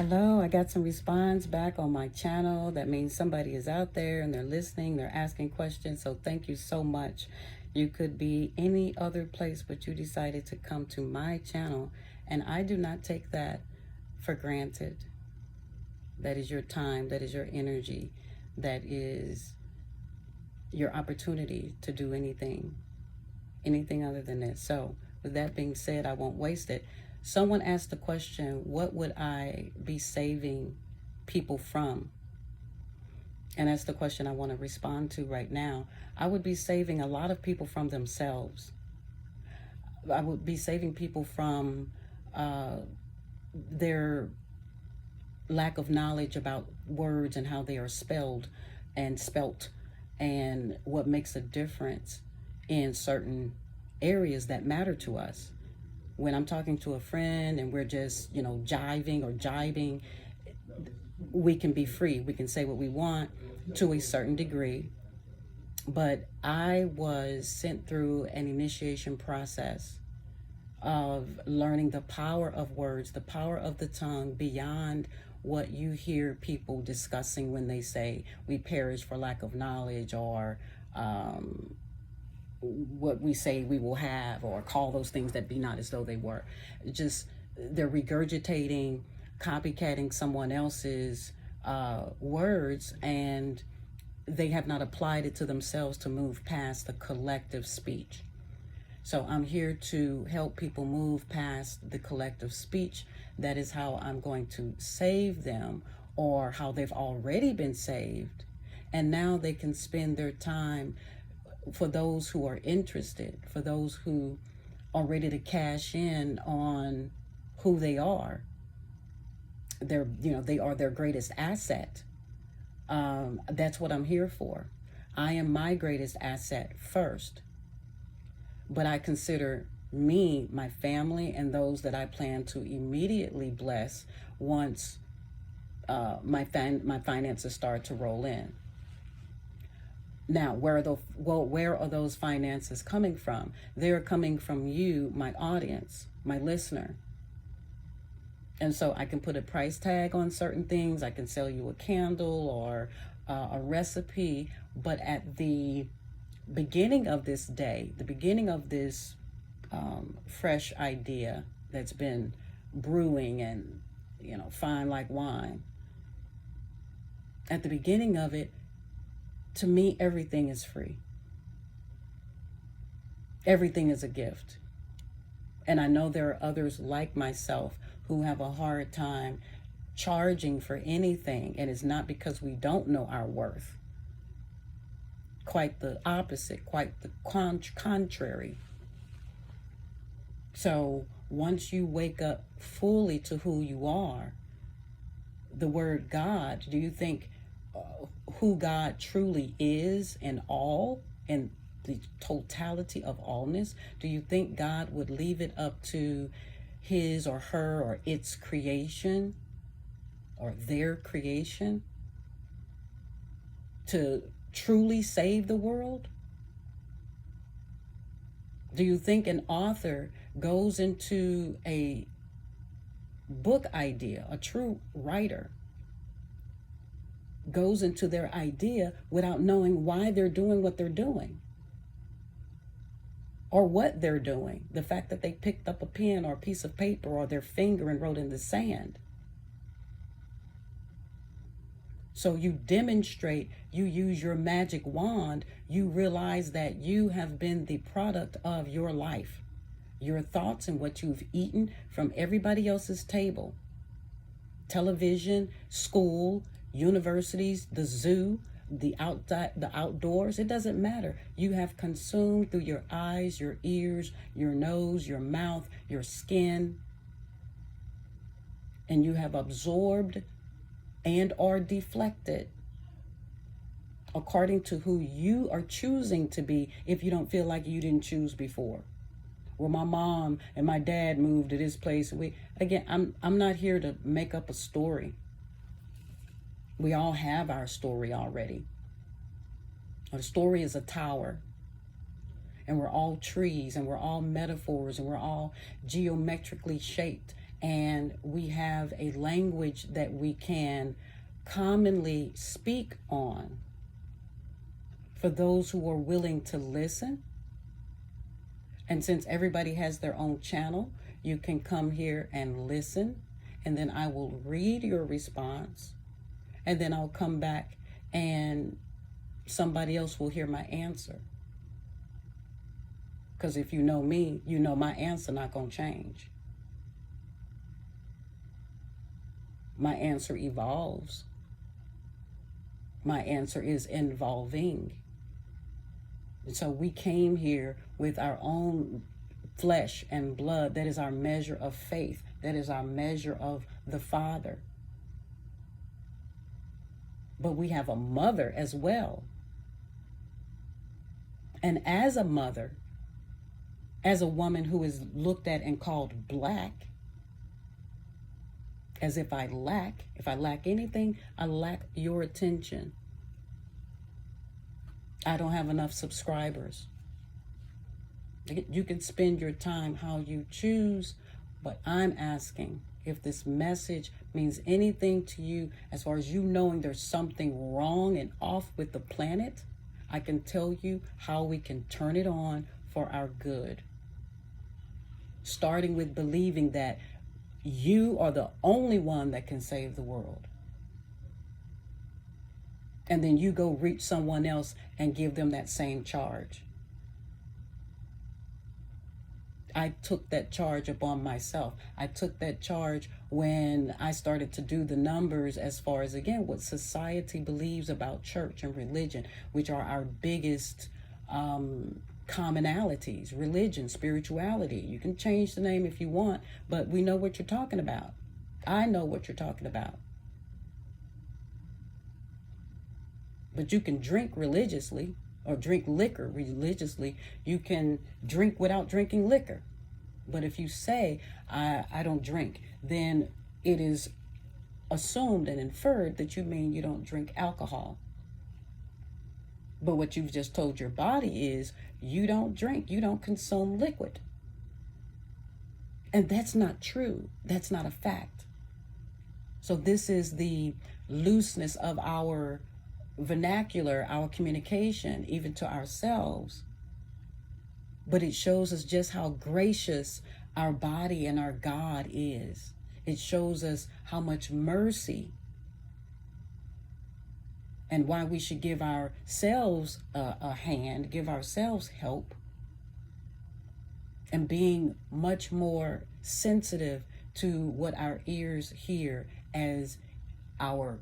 Hello, I got some response back on my channel. That means somebody is out there and they're listening, they're asking questions. So thank you so much. You could be any other place, but you decided to come to my channel, and I do not take that for granted. That is your time, that is your energy, that is your opportunity to do anything other than this. So with that being said, I won't waste it. Someone asked the question, what would I be saving people from? And that's the question I want to respond to right now. I would be saving a lot of people from themselves. I would be saving people from their lack of knowledge about words and how they are spelled and spelt, and what makes a difference in certain areas that matter to us. When I'm talking to a friend and we're just, jiving or jibing, we can be free. We can say what we want to a certain degree. But I was sent through an initiation process of learning the power of words, the power of the tongue, beyond what you hear people discussing when they say we perish for lack of knowledge, or what we say we will have, or call those things that be not as though they were. Just, they're regurgitating, copycatting someone else's words, and they have not applied it to themselves to move past the collective speech. So I'm here to help people move past the collective speech. That is how I'm going to save them, or how they've already been saved. And now they can spend their time, for those who are interested, for those who are ready to cash in on who they are. They are their greatest asset. That's what I'm here for. I am my greatest asset first. But I consider me, my family, and those that I plan to immediately bless once my finances start to roll in. Now, where are those finances coming from? They're coming from you, my audience, my listener. And so I can put a price tag on certain things. I can sell you a candle or a recipe. But at the beginning of this day, the beginning of this fresh idea that's been brewing and, fine like wine, at the beginning of it, to me, everything is free. Everything is a gift. And I know there are others like myself who have a hard time charging for anything. And it's not because we don't know our worth. Quite the opposite, quite the contrary. So once you wake up fully to who you are, the word God, do you think who God truly is in all, and the totality of allness, do you think God would leave it up to his or her or its creation, or their creation, to truly save the world? Do you think an author goes into a book idea, a true writer goes into their idea without knowing why they're doing what they're doing, or what they're doing? The fact that they picked up a pen or a piece of paper or their finger and wrote in the sand. So you demonstrate, you use your magic wand, you realize that you have been the product of your life, your thoughts, and what you've eaten from everybody else's table. Television, school, universities, the zoo, the outdoors, it doesn't matter. You have consumed through your eyes, your ears, your nose, your mouth, your skin, and you have absorbed and or deflected according to who you are choosing to be, if you don't feel like you didn't choose before. Well, my mom and my dad moved to this place. I'm not here to make up a story. We all have our story already. Our story is a tower, and we're all trees, and we're all metaphors, and we're all geometrically shaped, and we have a language that we can commonly speak on for those who are willing to listen. And since everybody has their own channel, you can come here and listen, and then I will read your response, and then I'll come back and somebody else will hear my answer. Because if you know me, you know my answer not going to change. My answer evolves. My answer is involving. And so we came here with our own flesh and blood. That is our measure of faith. That is our measure of the Father. But we have a mother as well. And as a mother, as a woman who is looked at and called black, as if I lack anything, I lack your attention. I don't have enough subscribers. You can spend your time how you choose, but I'm asking if this message means anything to you as far as you knowing there's something wrong and off with the planet. I can tell you how we can turn it on for our good. Starting with believing that you are the only one that can save the world. And then you go reach someone else and give them that same charge. I took that charge upon myself. I took that charge when I started to do the numbers as far as, again, what society believes about church and religion, which are our biggest commonalities. Religion, spirituality. You can change the name if you want, but we know what you're talking about. I know what you're talking about. But you can drink religiously or drink liquor religiously. You can drink without drinking liquor. But if you say, I don't drink, then it is assumed and inferred that you mean you don't drink alcohol. But what you've just told your body is you don't drink, you don't consume liquid. And that's not true. That's not a fact. So this is the looseness of our vernacular, our communication, even to ourselves. But it shows us just how gracious our body and our God is. It shows us how much mercy and why we should give ourselves a hand, give ourselves help, and being much more sensitive to what our ears hear as our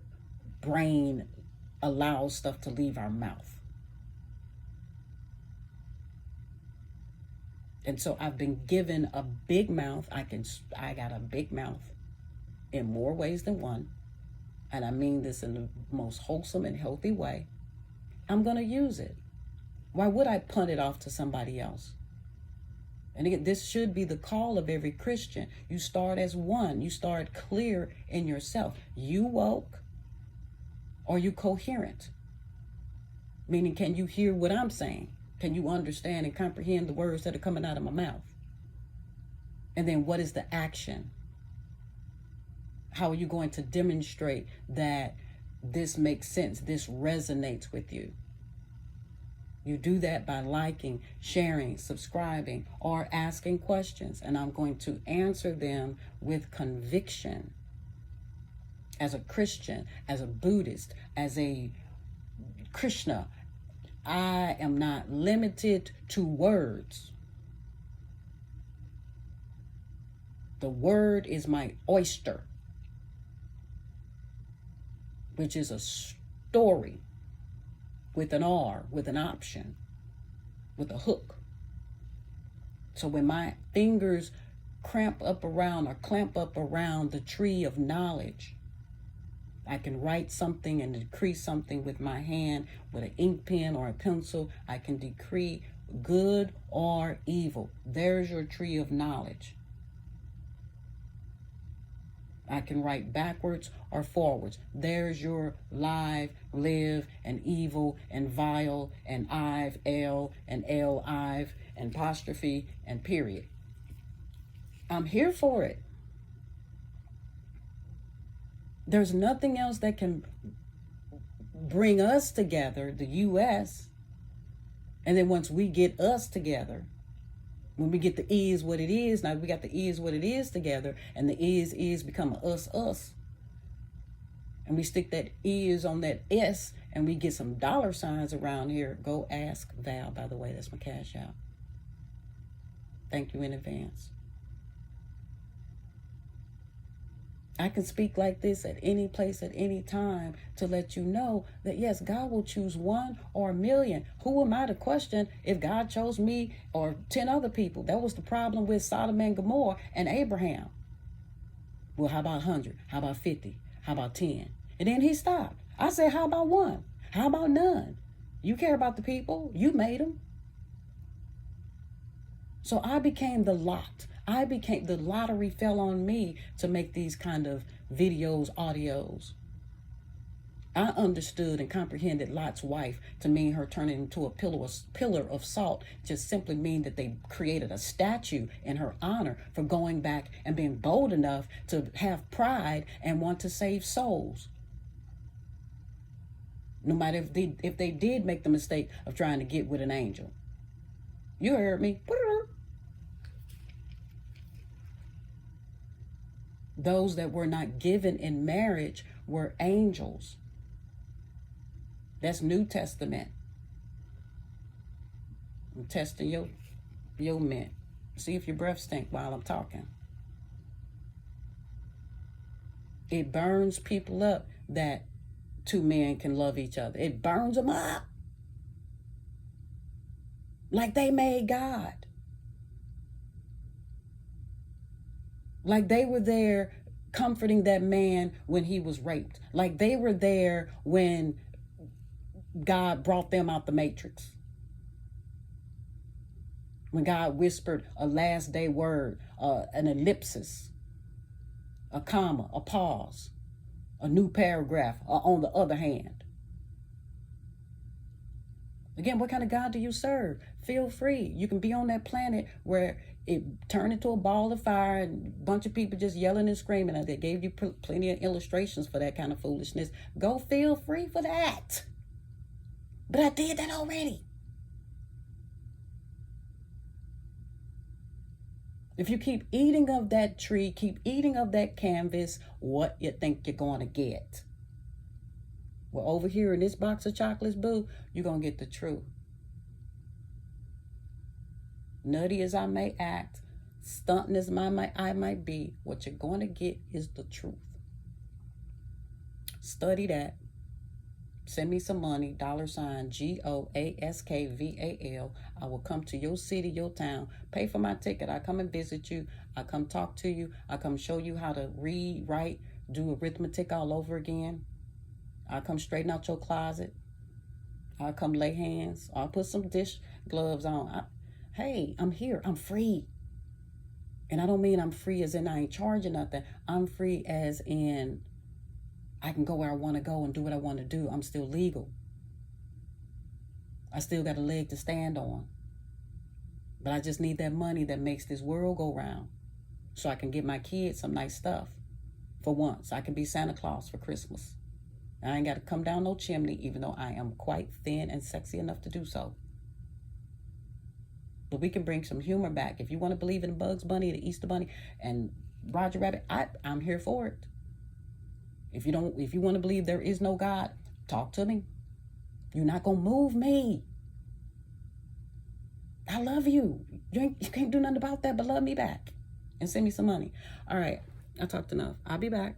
brain allows stuff to leave our mouth. And so I've been given a big mouth. I got a big mouth in more ways than one. And I mean this in the most wholesome and healthy way. I'm going to use it. Why would I punt it off to somebody else? And again, this should be the call of every Christian. You start as one. You start clear in yourself. You woke or you coherent? Meaning, can you hear what I'm saying? Can you understand and comprehend the words that are coming out of my mouth? And then what is the action? How are you going to demonstrate that this makes sense, this resonates with you? You do that by liking, sharing, subscribing, or asking questions. And I'm going to answer them with conviction. As a Christian, as a Buddhist, as a Krishna, I am not limited to words. The word is my oyster, which is a story with an R, with an option, with a hook. So when my fingers clamp up around the tree of knowledge, I can write something and decree something with my hand, with an ink pen or a pencil. I can decree good or evil. There's your tree of knowledge. I can write backwards or forwards. There's your live, live, and evil, and vile, and I've, L, and L, I've, and apostrophe, and period. I'm here for it. There's nothing else that can bring us together, the U.S. And then once we get us together, when we get the is what it is, now we got the is what it is together, and the is become us. And we stick that is on that S, and we get some dollar signs around here. Go ask Val, by the way. That's my cash out. Thank you in advance. I can speak like this at any place, at any time, to let you know that, yes, God will choose one or a million. Who am I to question if God chose me or 10 other people? That was the problem with Sodom and Gomorrah and Abraham. Well, how about 100? How about 50? How about 10? And then he stopped. I said, how about one? How about none? You care about the people. You made them. So I became the lot. The lottery fell on me to make these kind of videos, audios. I understood and comprehended Lot's wife to mean her turning into a pillar of salt, just simply mean that they created a statue in her honor for going back and being bold enough to have pride and want to save souls. No matter if they did make the mistake of trying to get with an angel. You heard me. Those that were not given in marriage were angels. That's New Testament. I'm testing your mint. See if your breath stink while I'm talking. It burns people up that two men can love each other. It burns them up. Like they made God. Like they were there comforting that man when he was raped. Like they were there when God brought them out the matrix. When God whispered a last day word, an ellipsis, a comma, a pause, a new paragraph, on the other hand. Again, what kind of God do you serve? Feel free. You can be on that planet where it turned into a ball of fire and a bunch of people just yelling and screaming. And they gave you plenty of illustrations for that kind of foolishness. Go feel free for that. But I did that already. If you keep eating of that tree, keep eating of that canvas, what you think you're going to get? Well, over here in this box of chocolates, boo, you're going to get the truth. Nutty as I may act, stunting as I might be, what you're going to get is the truth. Study that. Send me some money, $GoAskVal. I will come to your city, your town, pay for my ticket. I come and visit you. I come talk to you. I come show you how to read, write, do arithmetic all over again. I come straighten out your closet. I'll come lay hands. I'll put some dish gloves on. Hey, I'm here. I'm free. And I don't mean I'm free as in I ain't charging nothing. I'm free as in I can go where I want to go and do what I want to do. I'm still legal. I still got a leg to stand on. But I just need that money that makes this world go round so I can get my kids some nice stuff. For once, I can be Santa Claus for Christmas. I ain't got to come down no chimney, even though I am quite thin and sexy enough to do so. But we can bring some humor back. If you want to believe in Bugs Bunny, the Easter Bunny, and Roger Rabbit, I'm here for it. If you want to believe there is no God, talk to me. You're not going to move me. I love you. You can't do nothing about that but love me back and send me some money. All right, I talked enough. I'll be back.